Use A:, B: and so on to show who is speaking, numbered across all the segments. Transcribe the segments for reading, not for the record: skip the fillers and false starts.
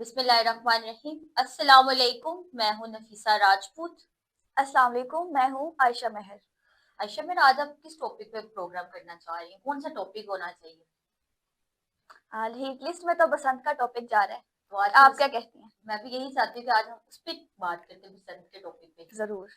A: बिस्मिल्लाहिर्रहमानिर्रहीम। अस्सलाम वालेकुम। मैं हूं नफीसा राजपूत।
B: अस्सलाम वालेकुम, मैं हूँ आयशा महर।
A: आयशा, मैं आज आप किस टॉपिक पे प्रोग्राम करना चाह रही हैं? कौन सा टॉपिक होना चाहिए?
B: हाल ही लिस्ट में तो बसंत का टॉपिक जा रहा है।
A: तो आज फिर
B: आप क्या कहती हैं?
A: मैं भी यही चाहती हूँ कि आज हम उस पर बात करते हैं, बसंत के टॉपिक पे।
B: जरूर।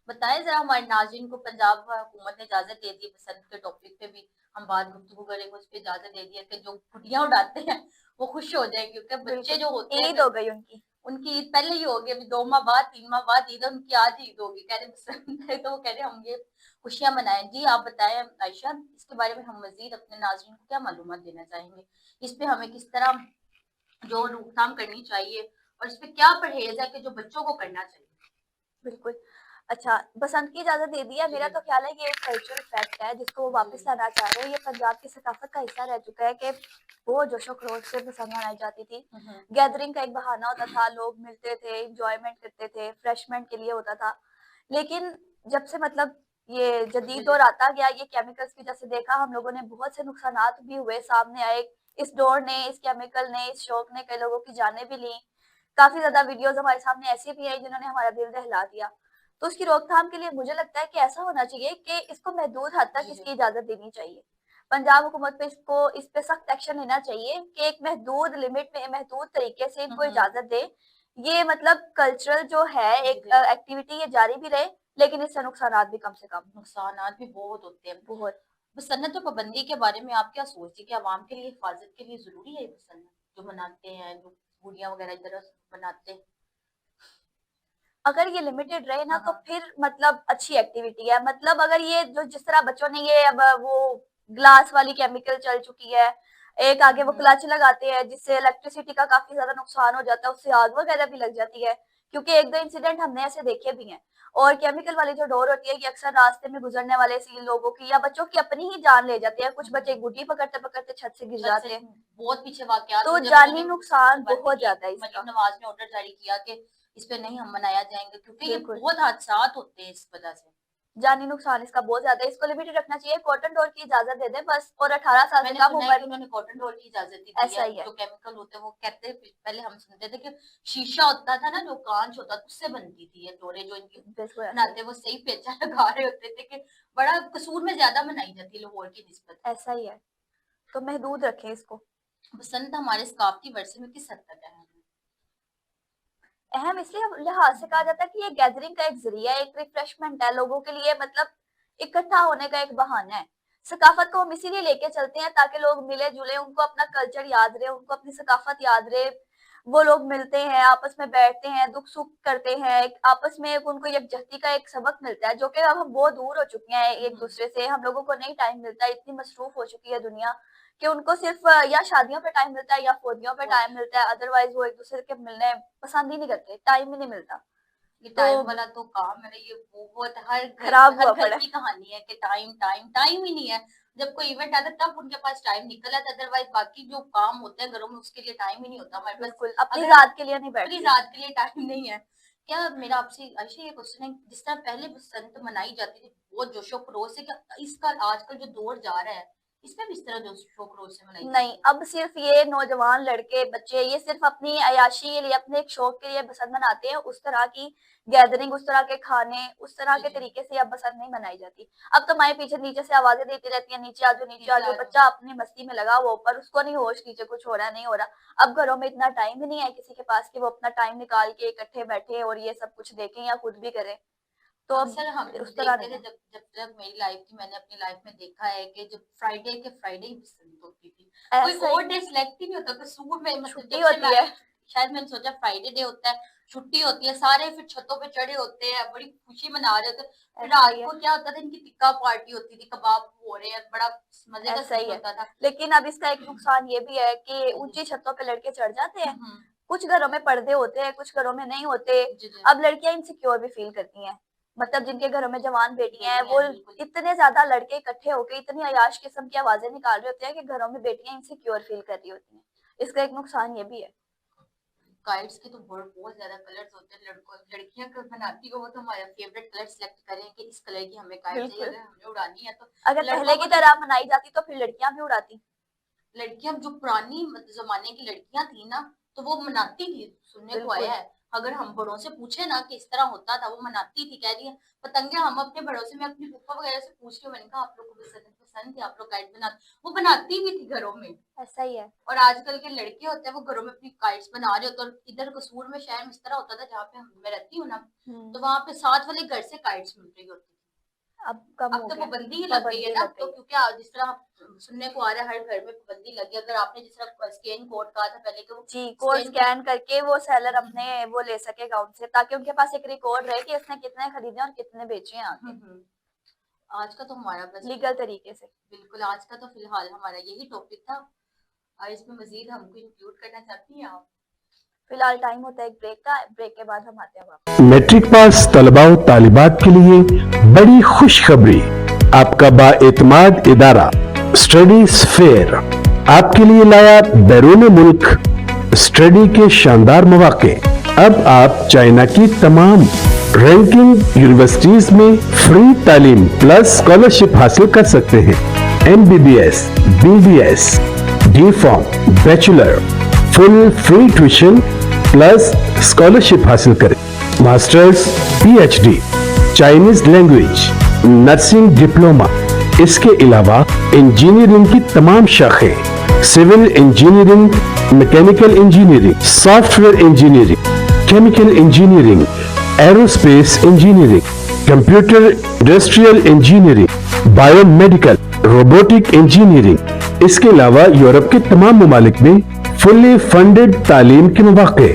A: बताएं जरा हमारे नाज़रीन को, पंजाब हुकूमत ने इजाजत दे दी है बसंत के टॉपिक पे भी हम बात गुफ्तगू करेंगे। उस पर इजाजत दे दी है कि जो गुड्डियां उड़ाते हैं वो खुश हो जाए, क्योंकि बच्चे
B: बिल्कुल।
A: जो होते हैं
B: ईद हो गई उनकी।
A: उनकी ईद पहले ही होगी। अभी 2 माह बाद 3 माह बाद ईद है, उनकी आज ईद होगी। कह रहे बसंत है तो वो कह रहे हम ये खुशियां मनाएं। जी आप बताएं आयशा, इसके बारे में हम मजीद अपने नाज़रीन को क्या मालूमात देना चाहेंगे? इस पे हमें किस तरह जो रोकथाम करनी चाहिए और इस पे क्या परहेज है कि जो बच्चों को करना चाहिए?
B: बिल्कुल। अच्छा, बसंत की इजाजत दे दी है।
A: जी
B: मेरा
A: जी
B: तो ख्याल है ये एक कल्चरल फैक्ट है जिसको वो
A: जी
B: वापस लाना चाह रहे हैं। ये पंजाब की सकाफत का हिस्सा रह चुका है कि वो जोशो खरोश से बसंत मनाई जाती थी।
A: हम्म,
B: गैदरिंग का एक बहाना होता था, लोग मिलते थे, इंजॉयमेंट करते थे, फ्रेशमेंट के लिए होता था। लेकिन जब से मतलब ये
A: जी
B: जदीद
A: जी
B: दौर आता गया, ये केमिकल्स की जैसे देखा हम लोगों ने, बहुत से नुकसानात भी हुए, सामने आए। इस दौर ने, इस केमिकल ने, इस शौक ने कई लोगों की जानें भी ली। काफी ज्यादा वीडियोस हमारे सामने ऐसी भी आई जिन्होंने हमारा दिल दहला दिया। तो उसकी रोकथाम के लिए मुझे लगता है कि ऐसा होना चाहिए कि इसको महदूद हद तक
A: जी जी
B: इसकी इजाजत देनी चाहिए। पंजाब हुकूमत पे इस पे सख्त एक्शन लेना चाहिए कि एक महदूद लिमिट में, महदूद तरीके से इनको
A: हम्म,
B: इजाजत दे। ये मतलब कल्चरल जो है
A: जी
B: एक
A: जी
B: एक्टिविटी, ये जारी भी रहे, लेकिन इससे नुकसानात भी कम से कम।
A: नुकसानात भी बहुत होते हैं।
B: बहुत।
A: सन्नत और पाबंदी के बारे में आप क्या सोचती हैं कि आवाम के लिए हिफाजत के लिए जरूरी है ये सन्नत जो मनाते हैं, जो गुड़ियां वगैरह इधर बनाते हैं?
B: अगर ये लिमिटेड रहे ना
A: हाँ
B: तो
A: हाँ।
B: फिर मतलब अच्छी एक्टिविटी है। मतलब अगर ये जो जिस तरह बच्चों ने ये अब वो ग्लास वाली केमिकल चल चुकी है, एक आगे वो
A: हम्म,
B: क्लच लगाते हैं जिससे इलेक्ट्रिसिटी का काफी ज्यादा नुकसान हो जाता है, उससे आग वगैरह भी लग जाती है। क्योंकि एक दो इंसिडेंट हमने ऐसे देखे भी हैं। और केमिकल वाली जो डोर होती है ये अक्सर रास्ते में गुजरने वाले सी लोगों की या बच्चों की अपनी ही जान ले जाते हैं। कुछ बच्चे
A: हम्म।
B: गुड्डी पकड़ते पकड़ते छत से गिर
A: छत से
B: जाते हैं।
A: बहुत पीछे वाकयात
B: तो
A: हुए जब
B: जानी
A: इन्होंने
B: नुकसान
A: बंद
B: बहुत
A: की।
B: ज्यादा है
A: मरीम
B: इसका।
A: नवाज ने ऑर्डर जारी किया कि इस पे नहीं हम मनाया जाएंगे, क्योंकि ये
B: बिल्कुल।
A: बहुत हादसात होते हैं इस वजह से।
B: जानी नुकसान इसका बहुत ज्यादा है। इसको लिमिटेड रखना चाहिए, कॉटन डोर की इजाजत दे दे बस, और 18 साल से
A: मैंने
B: कम
A: सुना है
B: उम्र।
A: कि उन्होंने कॉटन डोर की इजाजत ही दी है।
B: ऐसा ही है।
A: जो केमिकल होते हैं वो कहते हैं, पहले हम सुनते थे कि शीशा होता था ना, जो कांच होता था उससे बनती थी ये डोरे जो इनकी
B: बिल्कुल ऐसा ही
A: बनाते, वो सही पेचा लगा रहे होते थे कि बड़ा कसूर में ज्यादा मनाई जाती है लाहौर की निस्बत।
B: ऐसा ही है। तो महदूद रखें इसको।
A: बसंत हमारे सकाफती वर्षे में किस हद तक है?
B: अहम इसलिए लिहाज से कहा जाता है कि ये गैदरिंग का एक जरिया है, एक रिफ्रेशमेंट है लोगों के लिए, मतलब इकट्ठा होने का एक बहाना है। सकाफत को हम इसीलिए लेके चलते हैं ताकि लोग मिले जुले, उनको अपना कल्चर याद रहे, उनको अपनी सकाफत याद रहे। वो लोग मिलते हैं, आपस में बैठते हैं, दुख सुख करते हैं, एक आपस में एक उनको यकजहती का एक सबक मिलता है, जो कि अब हम बहुत दूर हो चुके हैं एक
A: हम्म,
B: दूसरे से। हम लोगों को नहीं टाइम मिलता है, इतनी मसरूफ हो चुकी है दुनिया कि उनको सिर्फ या शादियों पे टाइम मिलता है या फौजियों पे
A: बहुत
B: टाइम मिलता है। अदरवाइज वो एक दूसरे के मिलने पसंद ही नहीं करते, टाइम ही नहीं मिलता।
A: ये
B: तो
A: टाइम वाला तो काम है, ये बहुत
B: खराब
A: हर
B: हुआ
A: घर
B: पड़ा है।
A: की कहानी है कि टाइम टाइम टाइम ही नहीं है। जब कोई इवेंट आता है तब उनके पास टाइम निकल आता है, अदरवाइज बाकी जो काम होते हैं घरों में उसके लिए टाइम ही नहीं होता हमारे पास।
B: बिल्कुल, अपनी
A: अगर हम
B: ज़ात के लिए नहीं
A: अपनी
B: बैठते।
A: जात के लिए टाइम नहीं है। क्या मेरा आपसे ऐसे ये क्वेश्चन है, जिस तरह पहले बसंत मनाई जाती थी बहुत जोशो खरोश से, क्या इसका आजकल जो दौर जा रहा है इसमें भी इस तरह जोशो खरोश से मनाई
B: नहीं,
A: जाती है?
B: अब सिर्फ ये नौजवान लड़के बच्चे ये सिर्फ अपनी अय्याशी के लिए, अपने एक शौक के लिए बसंत मनाते हैं। उस तरह की गैदरिंग, उस तरह के खाने, उस तरह
A: जी
B: के
A: जी।
B: तरीके से अब बसंत नहीं मनाई जाती। अब तो माएँ पीछे नीचे से आवाज़ें देती रहती हैं, नीचे आ जाओ, नीचे आ
A: नीचे
B: जाओ।
A: आ जाओ।
B: बच्चा अपनी मस्ती में लगा हुआ ऊपर, उसको नहीं होश नीचे कुछ हो रहा है, नहीं हो रहा। अब घरों में इतना टाइम ही नहीं है किसी के पास कि वो अपना टाइम निकाल के इकट्ठे बैठे और ये सब कुछ देखें या खुद भी करें। तो अब
A: अक्सर हम
B: उस तरह
A: देखते
B: नहीं
A: थे,
B: है।
A: जब जब तक मेरी लाइफ थी मैंने अपनी लाइफ में देखा है कि जब फ्राइडे के फ्राइडे ही पसंद होती थी। कोई
B: ऐसा
A: और
B: ही
A: डे सिलेक्ट ही नहीं होता कसूर में, मतलब
B: छुट्टी
A: जब से मैं
B: होती
A: आई
B: है।
A: हूँ शायद मैंने सोचा फ्राइडे डे होता है, छुट्टी होती है, सारे फिर छतों पे चढ़े होते हैं, बड़ी खुशी मना रहे होते हैं। फिर
B: ऐसा ही
A: रात
B: है।
A: को क्या होता था, इनकी टिक्का पार्टी होती थी, कबाब हो रहे हैं, बड़ा मजे का
B: ऐसा
A: सीन
B: ही है।
A: होता था।
B: लेकिन अब इसका एक नुकसान ये भी है कि
A: जी जी।
B: ऊँची छतों पे लड़के चढ़ जाते हैं।
A: हम्म,
B: कुछ घरों में पर्दे होते हैं, कुछ घरों में नहीं होते।
A: जी जी।
B: अब लड़कियाँ इनसिक्योर भी फ़ील करती हैं। मतलब जिनके घरों में जवान बेटियाँ हैं,
A: बेटी
B: वो
A: हैं बिल्कुल।
B: इतने ज़्यादा लड़के इकट्ठे होके इतनी अय्याश किस्म की आवाज़ें निकाल रहे होते हैं कि घरों में बेटियाँ इनसिक्योर फ़ील कर रही होती हैं। इसका एक नुकसान ये भी है।
A: काइट्स के तो बहुत ज्यादा कलर्स होते हैं, लड़कों लड़कियां को बनाती हो वो तो हमारा फेवरेट कलर सिलेक्ट करें कि इस कलर की हमें काइट चाहिए,
B: बिल्कुल।
A: अगर हमने उड़ानी है तो।
B: अगर
A: लड़कों
B: पहले
A: को
B: की
A: तो
B: तरह मनाई जाती तो फिर लड़कियाँ भी उड़ाती।
A: लड़कियां जो पुरानी जमाने की लड़कियां थी ना, तो वो मनाती थी, सुनने को आया है। अगर हम बड़ों से पूछे ना कि इस तरह होता था, वो मनाती थी, कह रही है पतंगे हम अपने बड़ों से, मैं अपनी फूफा वगैरह से पूछ रही हूँ, मैंने कहा आप लोग को भी पसंद थी, आप लोग काइट बनाते, वो बनाती भी थी घरों में।
B: ऐसा ही है।
A: और आजकल के लड़के होते हैं वो घरों में अपनी काइट्स बना रहे होते हैं। और इधर कसूर में शहर में इस तरह होता था, जहाँ पे मैं रहती हूँ ना, तो वहां पे साथ वाले घर से काइट्स मिल रही होती थी।
B: अब कम
A: अब
B: हो
A: तो
B: गया,
A: पाबंदी ही लग गई है
B: पाबंदी
A: ना,
B: लग
A: तो
B: गई है।
A: क्योंकि जिस तरह सुनने को आ रहा है हर घर में पाबंदी लगी है। अगर आपने जिस तरह स्कैन कोड कहा था पहले कि वो
B: जी, कोड
A: स्कैन
B: स्कैन करके वो सेलर अपने वो ले सके अकाउंट से, ताकि उनके पास एक रिकॉर्ड रहे कि इसने कितने खरीदे और कितने बेचे हैं आगे,
A: आज का तो हमारा बस
B: लीगल तरीके से।
A: बिल्कुल, आज का तो फिलहाल हमारा यही टॉपिक था। और इसमें मजीद हमको इंक्लूड करना चाहती हैं आप?
B: फिलहाल टाइम होता है एक ब्रेक का, ब्रेक के बाद हम आते हैं वापस।
C: मैट्रिक पास तलबा व तालिबात के लिए बड़ी खुशखबरी, आपका बाएतमाद इदारा स्टडीज फेयर आपके लिए लाया बैरून मुल्क स्टडी के शानदार मौके। अब आप चाइना की तमाम रैंकिंग यूनिवर्सिटीज में फ्री तालीम प्लस स्कॉलरशिप हासिल कर सकते हैं। MBBS, BDS, D.Pharm, bachelor, full free tuition plus scholarship हासिल करें। Masters, PhD, Chinese language, nursing diploma, इसके अलावा इंजीनियरिंग की तमाम शाखें, civil engineering, mechanical engineering, software engineering, chemical engineering, aerospace engineering, computer industrial engineering, biomedical, robotic engineering, इसके अलावा Europe के तमाम ममालिक में फुल्ली फंडेड तालीम के मौके।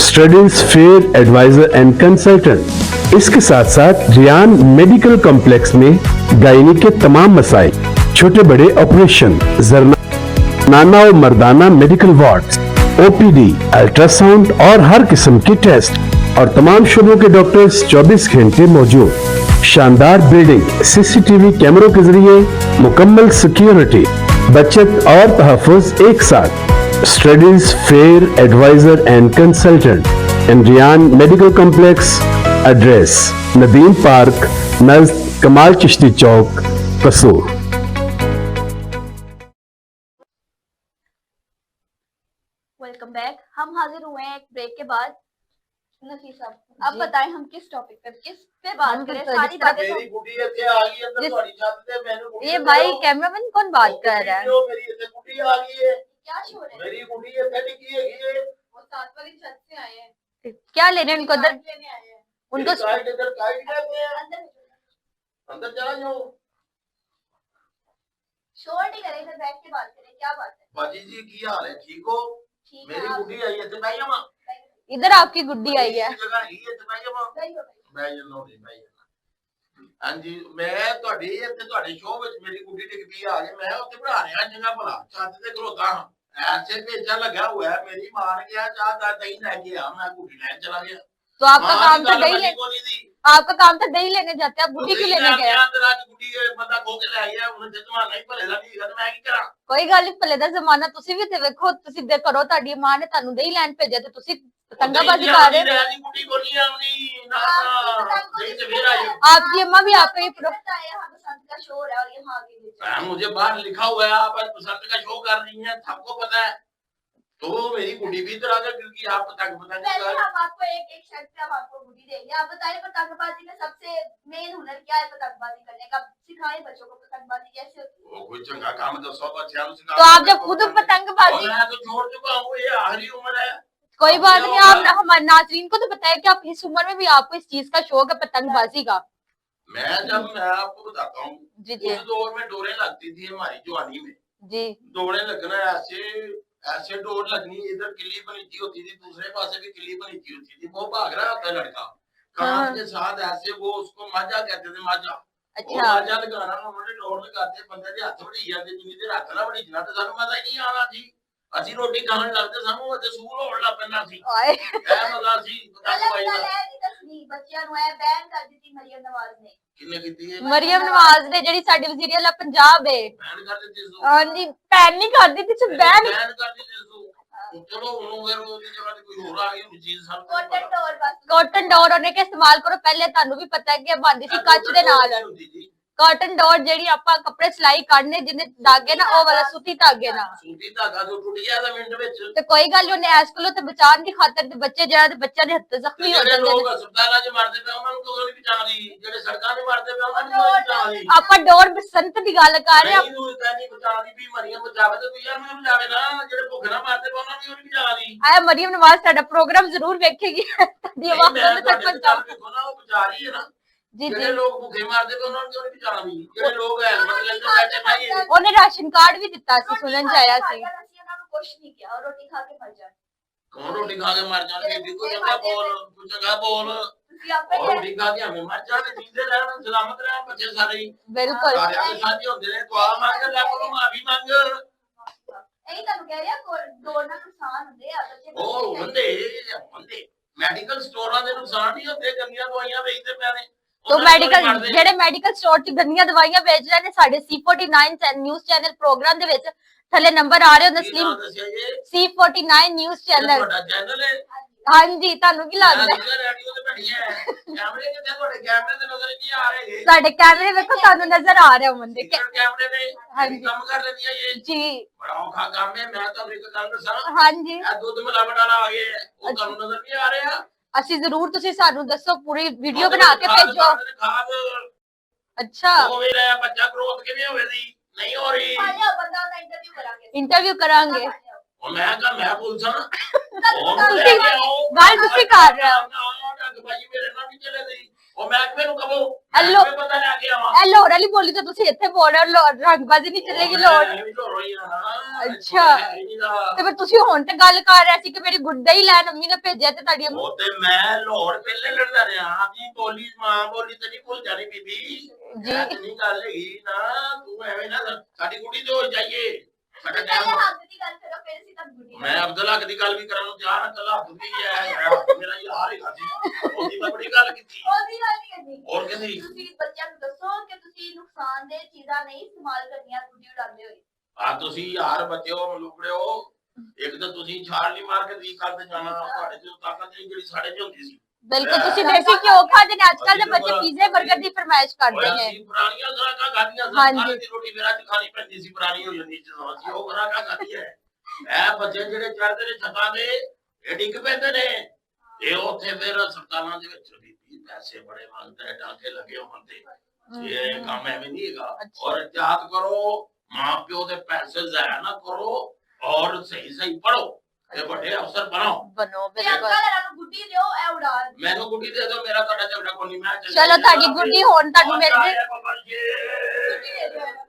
C: Studies fair adviser and consultant, इसके साथ साथ रियान मेडिकल कॉम्प्लेक्स में गायनी के तमाम मसाइल, छोटे बड़े ऑपरेशन, जरनाना और मर्दाना मेडिकल वार्ड्स, OPD, अल्ट्रासाउंड और हर किस्म के टेस्ट और तमाम शोबों के डॉक्टर्स 24 घंटे मौजूद। शानदार बिल्डिंग, CCTV कैमरों के जरिए मुकम्मल सिक्योरिटी, बचत और तहफ़्फ़ुज़ एक साथ। Studies fair adviser and consultant in Riyan medical complex, address Nadeem park नज़द कमाल चिश्ती चौक, कसूर।
B: Welcome back. हम हाजिर हुए हैं एक ब्रेक के बाद। नफीस साहब, अब
A: जी।
B: बताएं हम किस टॉपिक पे, किस पे बात
A: हम
B: करें?
A: तो
B: सारी
A: जिस तरह
B: बातें तो
D: मेरी गुड्डी ਇੱਥੇ ਆ ਗਈ ਅੰਦਰ ਤੁਹਾਡੀ ਛੱਤ ਤੇ ਮੈਨੂੰ ਗੁੱਡੀ
A: ये भाई कैमरामैन कौन बात कर रहा है?
D: मेरी ਇੱਥੇ ਗੁੱਡੀ ਆ ਗਈ ਹੈ
B: क्या शोर है?
D: मेरी गुड्डी ਇੱਥੇ टिकी ਹੈਗੀ ਹੈ
B: वो सात वाली छत से आए हैं,
A: क्या लेने हैं उनको उधर?
B: लेने आए हैं।
A: उनको
D: काइट इधर काइट कहते हैं
B: अंदर
D: अंदर चला जाओ
B: शोर नहीं करें, इधर बैठ के बात करें। क्या बात है?
D: बाजी जी की हाल है ठीक हो
B: ठीक
D: मेरी
B: है,
D: गुड्डी आई है ਇੱਥੇ ਬਹਿ ਜਾਵਾਂ
A: इधर आपकी गुड्डी आई है।
D: ਜਗ੍ਹਾ ਹੈਗੀ ਹੈ ਇੱਥੇ ਬਹਿ ਜਾਵਾਂ
B: आप
D: ਬਹਿ ਜਾਣਾ ਨਹੀਂ ਬਹਿ ਜਾਣਾ ਹਾਂਜੀ ਮੈਂ ਤੁਹਾਡੀ ਇੱਥੇ ਤੁਹਾਡੇ ਸ਼ੋਅ ਵਿੱਚ ਮੇਰੀ ਗੁੱਡੀ ਡਿੱਗ ਪਈ ਆ ਕੇ ਮੈਂ ਉੱਥੇ ਬਣਾ ਰਿਹਾ ਜਗ੍ਹਾ ਭਲਾ ਛੱਤ ਤੇ ਖਲੋਤਾ ਹਾਂ ऐसे पेचा लगा हुआ है मेरी मां ने क्या चाह दही लेके आ मैं गुड्डी लेने चला गया
A: तो आपका काम था दही ले,
D: को नहीं दी
A: आपका काम था दही लेने जाते हैं, आप गुड्डी क्यों लेने गए?
D: अंदर आज गुड्डी बंदा खो के ले आया उन्हें जमा नहीं भले दा नहीं मैं की करा
A: ਕੋਈ ਗੱਲ ਨਹੀਂ, ਭਲੇ ਦਾ ਜ਼ਮਾਨਾ ਤੁਸੀਂ ਵੀ ਤੇ ਵੇਖੋ, ਤੁਸੀਂ ਦੇ ਕਰੋ, ਤੁਹਾਡੀ ਮਾਂ ਨੇ ਤੁਹਾਨੂੰ ਦਹੀਂ ਲੈਣ ਭੇਜਿਆ ਤੇ ਤੁਸੀਂ पतंगाबाजी कर रहे हो।
D: गुड्डी को नहीं आउनी ना नहीं तो फिर आई
A: आपकी अम्मा भी आपको ये
B: आए, यहाँ बसंत का शोर है और यहाँ आगे बेच
D: मुझे बाहर लिखा हुआ है आप बसंत का शो कर रही हैं सबको पता है तो मेरी गुड्डी भी इधर आकर क्योंकि आप पतंग
B: पहले हम आपको एक एक शर्त पे हम आपको गुड्डी देंगे। आप बताइए पतंगबाजी में सबसे मेन हुनर क्या है पतंगबाजी करने का? सिखाएं बच्चों को पतंगबाजी कैसे होती है।
D: वो कोई चंगा काम तो सब अच्छा
A: तो आप जब खुद पतंगबाजी,
D: मैं तो छोड़ चुका हूँ ये आखिरी उम्र है
A: कोई बात नहीं, आप हमारे नाज़रीन को तो बताया कि आप इस उम्र में भी आपको इस चीज का शौक है पतंगबाजी का।
D: मैं आपको बताता हूँ
A: जी जी
D: उस दौर में डोरें लगती थी हमारी जवानी में
A: जी
D: डोरें लगना ऐसे ऐसे डोर लगनी इधर किली बनीची होती थी दूसरे पासे भी किली बनीची होती थी वो भाग रहा होता है लड़का कान के साथ ऐसे वो उसको माजा कहते थे माजा
A: अच्छा
D: माजा लगाना उन्होंने डोर लगाते बंदे के हाथ बड़ी जाते जिन्नी देर हाथ ना बड़ी जना तो सानू मजा ही नहीं आना थी ਅਸੀਂ ਰੋਟੀ ਖਾਣ ਲੱਗਦੇ ਸਾਨੂੰ ਉਹਦੇ ਸੂਲ ਹੋਣ ਲੱਗ ਪੈਣਾ ਸੀ
A: ओए
D: ਇਹ ਮਜ਼ਾ ਸੀ ਪਤੰਗਬਾਜ਼ੀ ਦਾ
B: ਬੱਚਿਆਂ ਨੂੰ ਇਹ ਬੈਨ ਕਰ ਦਿੱਤੀ ਮਰੀਮ ਨਵਾਜ਼ ਨੇ।
D: ਕਿੰਨੇ ਕੀਤੀ ਹੈ
A: मरियम नवाज ने ਜਿਹੜੀ ਸਾਡੀ ਵਜ਼ੀਰ ਆਲਾ ਪੰਜਾਬ ਹੈ,
D: ਬੈਨ ਕਰ ਦਿੱਤੀ ਸੂ
A: ਹਾਂਜੀ ਪੈਨ ਨਹੀਂ ਕਰਦੀ ਤੇ ਬੈਨ
D: ਬੈਨ ਕਰ ਦਿੱਤੀ ਸੂ ਚਲੋ ਹੁਣ ਫਿਰ ਉਹਦੀ ਜਗ੍ਹਾ ਤੇ ਕੋਈ ਹੋਰ ਆ ਗਈ ਉਹ ਚੀਜ਼ ਸਾਨੂੰ
B: ਕੋਟਨ ਡੋਰ ਬਸ
A: ਕਾਟਨ ਡੋਰ ਉਹਨੇ ਕੇ ਇਸਤੇਮਾਲ ਕਰੋ। ਪਹਿਲੇ ਤੁਹਾਨੂੰ ਵੀ ਪਤਾ ਹੈ ਕਿ ਇਹ ਬਣਦੀ ਸੀ ਕੱਚ ਦੇ ਨਾਲ। ਕਾਟਨ ਡੋਰ ਜਿਹੜੀ ਆਪਾਂ ਕੱਪੜੇ ਸਿਲਾਈ ਕਰਨੇ ਜਿਹਨੇ ਧਾਗੇ ਨਾ ਉਹ ਵਾਲਾ ਸੂਤੀ ਧਾਗੇ ਨਾਲ
D: ਸੂਤੀ ਧਾਗਾ ਤੋਂ ਟੁੱਟ ਗਿਆ ਤਾਂ ਮਿੰਟ ਵਿੱਚ।
A: ਤੇ ਕੋਈ ਗੱਲ ਨੀ, ਉਹਨੇ ਐਸ ਕੋਲੋਂ ਤੇ ਬਚਾਉਣ ਦੀ ਖਾਤਰ ਤੇ ਬੱਚੇ ਜਿਹੜਾ ਤੇ ਬੱਚਿਆਂ ਦੇ ਹੱਥ ਜ਼ਖਮੀ ਹੋ
D: ਜਿਹੜੇ
A: ਜਾਂਦੇ
D: ਲੋਕ
A: ਨੇ।
D: ਹਸਪਤਾਲਾਂ 'ਚ ਮਰਦੇ ਪਏ ਉਹਨਾਂ ਨੂੰ ਕੋਈ ਨਹੀਂ ਬਚਾਉਂਦੀ, ਜਿਹੜੇ ਸੜਕਾਂ 'ਤੇ ਮਰਦੇ ਪਏ ਉਹਨਾਂ ਨੂੰ ਕੋਈ ਬਚਾਉਂਦੀ।
A: ਆਪਾਂ ਡੋਰ ਬਸੰਤ ਦੀ ਗੱਲ ਕਰ ਰਹੇ ਹਾਂ।
D: ਨਹੀਂ ਨੂੰ ਤਾਂ ਨਹੀਂ ਬਚਾਉਂਦੀ, ਵੀ ਮਰੀਆਂ ਬਚਾਵੇ ਤੇ ਤੂੰ ਯਾਰ ਮੈਨੂੰ ਬਚਾਵੇ ਨਾ, ਜਿਹੜੇ ਭੁੱਖ ਨਾਲ ਮਰਦੇ ਪਏ ਉਹਨਾਂ ਨੂੰ ਨਹੀਂ ਬਚਾਉਂਦੀ।
A: ਆਇਆ ਮਰੀਮ ਨਵਾਜ਼ ਤੁਹਾਡਾ ਪ੍ਰੋਗਰਾਮ ਜ਼ਰੂਰ ਵੇਖੇਗੀ, ਤੁਹਾਡੀ ਆਵਾਜ਼
D: ਮੈਂ
A: ਉਹਦੇ ਤੱਕ
D: ਤੁਹਾਡੇ
A: ਪਹੁੰਚਾਓ।
D: ਨਾਲ ਵੇਖੋ ਨਾ, ਉਹ ਬਚਾ ਰਹੀ ਹੈ ਨਾ।
A: ਜੀ
D: ਜਿਹੜੇ
A: ਜੀ,
D: ਲੋਕ ਭੁੱਖੇ ਮਰਦੇ ਪਏ ਉਹਨਾਂ ਨੂੰ ਕਿਉਂ ਨਹੀਂ ਬਚਾਉਂਦੀ, ਜਿਹੜੇ ਲੋਕ ਹੈਲਮਟ ਲੈਂਦੇ ਬੈਠੇ ਭਾਈ।
A: ਉਹਨੇ ਰਾਸ਼ਨ ਕਾਰਡ ਵੀ ਦਿੱਤਾ ਸੀ, ਸੁਣਨ ਚ ਆਇਆ ਸੀ।
B: ਅਸੀਂ ਉਹਨਾਂ ਨੂੰ ਕੁਛ ਨਹੀਂ ਕਿਹਾ, ਰੋਟੀ ਖਾ ਕੇ ਮਰ ਜਾਣ।
D: ਕੌਣ ਰੋਟੀ ਖਾ ਕੇ ਮਰ ਜਾਣ, ਬੀਬੀ ਕੋਈ ਚੰਗਾ ਬੋਲ, ਕੋਈ ਚੰਗਾ ਬੋਲ।
B: ਤੁਸੀਂ ਆਪੇ
D: ਉਹ ਰੋਟੀ ਖਾ ਕੇ ਹਮੇ ਮਰ ਜਾਣ, ਜੀਂਦੇ ਰਹਿਣ, ਸਲਾਮਤ ਰਹਿਣ ਬੱਚੇ ਸਾਰੇ ਹੀ।
A: ਬਿਲਕੁਲ
D: ਸਾਰਿਆਂ ਦੇ ਸਾਂਝੇ ਹੁੰਦੇ ਨੇ, ਦੁਆ ਮੰਗ, ਰੱਬ ਕੋਲੋਂ ਮਾਫੀ ਮੰਗ।
B: ਇਹੀ ਤੁਹਾਨੂੰ ਕਹਿ ਰਿਹਾ, ਡੋਰ ਨਾਲ ਨੁਕਸਾਨ ਹੁੰਦੇ ਆ ਬੱਚੇ।
D: ਉਹ ਬੰਦੇ ਮੈਡੀਕਲ ਸਟੋਰਾਂ ਦੇ ਨੁਕਸਾਨ ਨਹੀਂ ਹੁੰਦੇ, ਗੰਦੀਆਂ ਦਵਾਈਆਂ ਵੇਚਦੇ ਪਏ ਨੇ।
A: तो ਮੈਡੀਕਲ ਜਿਹੜੇ ਮੈਡੀਕਲ ਸਟੋਰ 'ਚ ਗੰਦੀਆਂ ਦਵਾਈਆਂ ਵੇਚ ਰਹੇ ਨੇ, ਸਾਡੇ C49 ਨਿਊਜ਼ ਚੈਨਲ ਪ੍ਰੋਗਰਾਮ ਦੇ ਵਿੱਚ ਥੱਲੇ ਨੰਬਰ ਆ ਰਹੇ ਹੋ ਨਸਲੀਮ C49 ਨਿਊਜ਼ ਚੈਨਲ।
D: ਤੁਹਾਡਾ ਚੈਨਲ ਹੈ?
A: ਹਾਂਜੀ, ਤੁਹਾਨੂੰ ਕੀ ਲੱਗਦਾ?
D: ਰੇਡੀਓ ਤੇ ਬਣੀ ਹੈ, ਕੈਮਰੇ ਕਿੱਥੇ ਤੁਹਾਡੇ? ਕੈਮਰੇ ਤੇ ਨਜ਼ਰ ਨਹੀਂ ਆ ਰਹੇ।
A: ਸਾਡੇ ਕੈਮਰੇ ਵੇਖੋ, ਤੁਹਾਨੂੰ ਨਜ਼ਰ ਆ ਰਿਹਾ ਹੁੰਦੇ
D: ਕੈਮਰੇ ਨੇ
A: ਹਾਂਜੀ।
D: ਕੰਮ ਕਰ ਰਹੀ ਹੈ ਇਹ
A: ਜੀ।
D: ਬੜਾ ਔਖਾ ਕੰਮ ਹੈ। ਮੈਂ ਤੁਹਾਨੂੰ ਇੱਕ ਗੱਲ ਦੱਸਾਂ,
A: ਹਾਂਜੀ,
D: ਇਹ ਦੁੱਧ ਮਿਲਾਵਟ ਵਾਲਾ ਆ ਗਿਆ ਹੈ, ਉਹ ਤੁਹਾਨੂੰ ਨਜ਼ਰ ਨਹੀਂ ਆ ਰਿਹਾ।
A: ਅਸੀਂ ਜ਼ਰੂਰ, ਤੁਸੀਂ ਸਾਨੂੰ ਦੱਸੋ, ਪੂਰੀ ਵੀਡੀਓ ਬਣਾ ਕੇ ਭੇਜੋ।
D: ਖਾਦ
A: ਅੱਛਾ,
D: ਹੋਵੇ ਰਿਹਾ, ਬੱਚਾ ਗਰੋਥ ਕਿਵੇਂ ਹੋਵੇ ਦੀ ਨਹੀਂ ਹੋ ਰਹੀ।
B: ਬੰਦਾ ਦਾ ਇੰਟਰਵਿਊ ਕਰਾਂਗੇ।
A: ਇੰਟਰਵਿਊ ਕਰਾਂਗੇ।
D: ਉਹ ਮੈਂ ਕਹਾਂ ਮੈਂ ਪੁੱਛਾਂ
A: ਤੁਸੀਂ ਗੱਲ ਤੁਸੀਂ ਕਰ ਰਹੇ ਹੋ।
D: ਭਾਈ ਮੇਰੇ ਨਾਲ ਵੀ ਚਲੇ ਗਈ, ਉਹ ਮਹਿਕਮੇ ਨੂੰ ਕਹੋ
A: ਹੈਲੋ।
D: ਮੈਂ ਪਤਾ ਲੈ ਕੇ ਆਵਾਂ।
A: ਇਹ ਲੋੜ ਵਾਲੀ ਬੋਲੀ ਤਾਂ ਤੁਸੀਂ ਇੱਥੇ ਬੋਲ ਰਹੇ ਹੋ, ਰੰਗਬਾਜ਼ੀ ਨਹੀਂ ਚੱਲੇਗੀ ਲੋੜ। ਅੱਛਾ। ਤੇ ਫਿਰ ਤੁਸੀਂ ਹੁਣ ਤੇ ਗੱਲ ਕਰ ਰਹੇ ਸੀ ਕਿ ਮੇਰੀ ਗੁੱਡਾ ਹੀ ਲੈਣ ਅੰਮੀ ਨੇ ਭੇਜਿਆ ਤੇ ਤੁਹਾਡੀ ਅੰਮੀ।
D: ਉਹ ਤੇ ਮੈਂ ਲਾਹੌਰ ਪਹਿਲੇ ਲੜਦਾ ਰਿਹਾ, ਆਪਣੀ ਬੋਲੀ ਮਾਂ ਬੋਲੀ ਤੇ ਨਹੀਂ ਭੁੱਲ ਜਾਣੀ ਬੀਬੀ
A: ਜੀ।
D: ਇਹ ਨਹੀਂ ਗੱਲ ਹੈਗੀ ਨਾ, ਤੂੰ ਐਵੇਂ ਨਾ ਸਾਡੀ ਕੁੜੀ ਤੇ ਹੋ ਜਾਈਏ। ਸਾਡਾ
B: ਪਹਿਲੇ
D: ਟਾਈਮ
B: ਹੱਥ ਦੀ ਗੱਲ ਕਰੋ, ਫਿਰ ਅਸੀਂ ਤੁਹਾਨੂੰ ਗੁੱਡੀ
D: ਮੈਂ ਅਬਦੁਲ ਹਕ ਦੀ ਗੱਲ ਵੀ ਕਰਨ ਨੂੰ ਤਿਆਰ ਹਾਂ, ਕੱਲਾ ਹੱਥ ਵੀ ਹੈ ਮੇਰਾ ਯਾਰ ਹੈਗਾ ਸੀ, ਉਹਦੀ ਮੈਂ ਬੜੀ ਗੱਲ ਕੀਤੀ।
B: ਉਹਦੀ ਗੱਲ ਨਹੀਂ ਕਰਨੀ।
D: ਹੋਰ ਕਹਿੰਦੀ
B: ਤੁਸੀਂ ਬੱਚਿਆਂ ਨੂੰ ਦੱਸੋ ਕਿ ਤੁਸੀਂ ਨੁਕਸਾਨਦੇਹ ਚੀਜ਼ਾਂ ਨਹੀਂ ਇਸਤੇਮਾਲ ਕਰਨੀਆਂ ਗੁੱਡੀ ਉਡਾਉਂਦੇ ਹੋਏ।
D: ਆ ਤੁਸੀਂ ਯਾਰ ਬੱਚਿਓ ਮਲੂਕੜਿਓ, ਇੱਕ ਤਾਂ ਤੁਸੀਂ ਛਾਲ ਨਹੀਂ ਮਾਰ ਕੇ ਦੀ ਕਰਦੇ ਜਾਣਾ, ਤੁਹਾਡੇ ਚ ਤਾਕਤ ਨਹੀਂ ਜਿਹੜੀ ਸਾਡੇ ਚ ਹੁੰਦੀ ਸੀ।
A: ਬਿਲਕੁਲ, ਤੁਸੀਂ ਦੇਸੀ ਘਿਓ ਖਾਂਦੇ ਨੇ, ਅੱਜ ਕੱਲ ਦੇ ਬੱਚੇ ਪੀਜ਼ੇ 버ਗਰ ਦੀ ਫਰਮਾਇਸ਼ ਕਰਦੇ ਨੇ।
D: ਅਸੀਂ ਪੁਰਾਣੀਆਂ ਖੁਰਾਕਾਂ ਖਾਧੀਆਂ ਸੀ,
A: ਹਾਂਜੀ।
D: ਸਾਰੀ ਦੀ ਰੋਟੀ ਮੇਰਾ ਚ ਖਾਣੀ ਪੈਂਦੀ ਸੀ, ਪੁਰਾਣੀ ਹੋ ਜਾਂਦੀ ਜਦੋਂ ਅਸੀਂ ਉਹ ਖੁਰਾਕਾਂ ਖਾਧੀ ਹੈ। ਇਹ ਬੱਚੇ ਜਿਹੜੇ ਚੜ੍ਹਦੇ ਨੇ ਛੱਤਾਂ ਦੇ, ਇਹ ਡਿੱਗ ਪੈਂਦੇ ਨੇ, ਇਹ ਉੱਥੇ ਫਿਰ ਹਸਪਤਾਲਾਂ ਦੇ ਵਿੱਚ ਵੀ ਪੈਸੇ ਬੜੇ ਮੰਗਦੇ, ਟਾਂਕੇ ਲੱਗੇ ਹੋਣ ਤੇ ਇਹ ਕੰਮ ਐਵੇਂ ਨਹੀਂ ਹੈਗਾ। ਔਰ ਇhtiyat ਕਰੋ, ਮਾਂ ਪਿਓ ਦੇ ਪੈਸੇ ਜ਼ਾਇਆ ਨਾ ਕਰੋ, ਔਰ ਸਹੀ ਸਹੀ ਪੜੋ ਤੇ ਵੱਡੇ ਅਫਸਰ ਬਣੋ।
A: ਬਣੋ
B: ਤੇ
A: ਬਿਲਕੁਲ।
B: ਅੰਕਲ ਇਹਨਾਂ ਨੂੰ ਗੁੱਡੀ ਦਿਓ, ਇਹ ਉਡਾ ਦਿਓ।
D: ਮੈਨੂੰ ਗੁੱਡੀ ਦੇ ਦਿਓ, ਮੇਰਾ ਤੁਹਾਡਾ ਝਗੜਾ ਕੋਈ ਨਹੀਂ। ਮੈਂ
A: ਚਲੋ ਤੁਹਾਡੀ ਗੁੱਡੀ ਹੁਣ ਤੁਹਾਨੂੰ ਮਿਲ ਗਈ।
B: ਗੁੱਡੀ ਦੇ ਦਿਓ ਇਹਨਾਂ ਨੂੰ।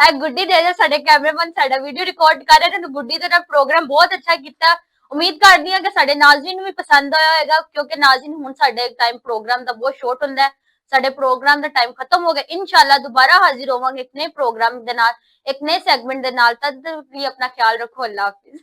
A: ਇਹ ਗੁੱਡੀ ਦੇ ਜੋ, ਸਾਡੇ ਕੈਮਰਾਮੈਨ ਸਾਡਾ ਵੀਡੀਓ ਰਿਕਾਰਡ ਕਰ ਰਹੇ ਨੇ। ਗੁੱਡੀ ਦਾ ਪ੍ਰੋਗਰਾਮ ਬਹੁਤ ਅੱਛਾ ਕੀਤਾ। ਉਮੀਦ ਕਰਦੀ ਹਾਂ ਕਿ ਸਾਡੇ ਨਾਜ਼ਰੀਨ ਨੂੰ ਵੀ ਪਸੰਦ ਆਇਆ ਹੋਵੇਗਾ, ਕਿਉਂਕਿ ਨਾਜ਼ਰੀਨ ਹੁਣ ਸਾਡੇ ਟਾਈਮ ਪ੍ਰੋਗਰਾਮ ਦਾ ਬਹੁਤ ਸ਼ਾਰਟ ਹੁੰਦਾ ਹੈ। ਸਾਡੇ ਪ੍ਰੋਗਰਾਮ ਦਾ ਟਾਈਮ ਖਤਮ ਹੋ ਗਿਆ। ਇਨਸ਼ਾਅੱਲਾ ਦੁਬਾਰਾ ਹਾਜ਼ਰ ਹੋਵਾਂਗੇ ਇੱਕ ਨਏ ਪ੍ਰੋਗਰਾਮ ਦੇ ਨਾਲ, ਇੱਕ ਨਏ ਸੈਗਮੈਂਟ ਦੇ ਨਾਲ। ਤਦ ਤੱਕ ਲਈ ਆਪਣਾ ਖਿਆਲ ਰੱਖੋ। ਅੱਲਾਹ ਹਾਫਿਜ਼।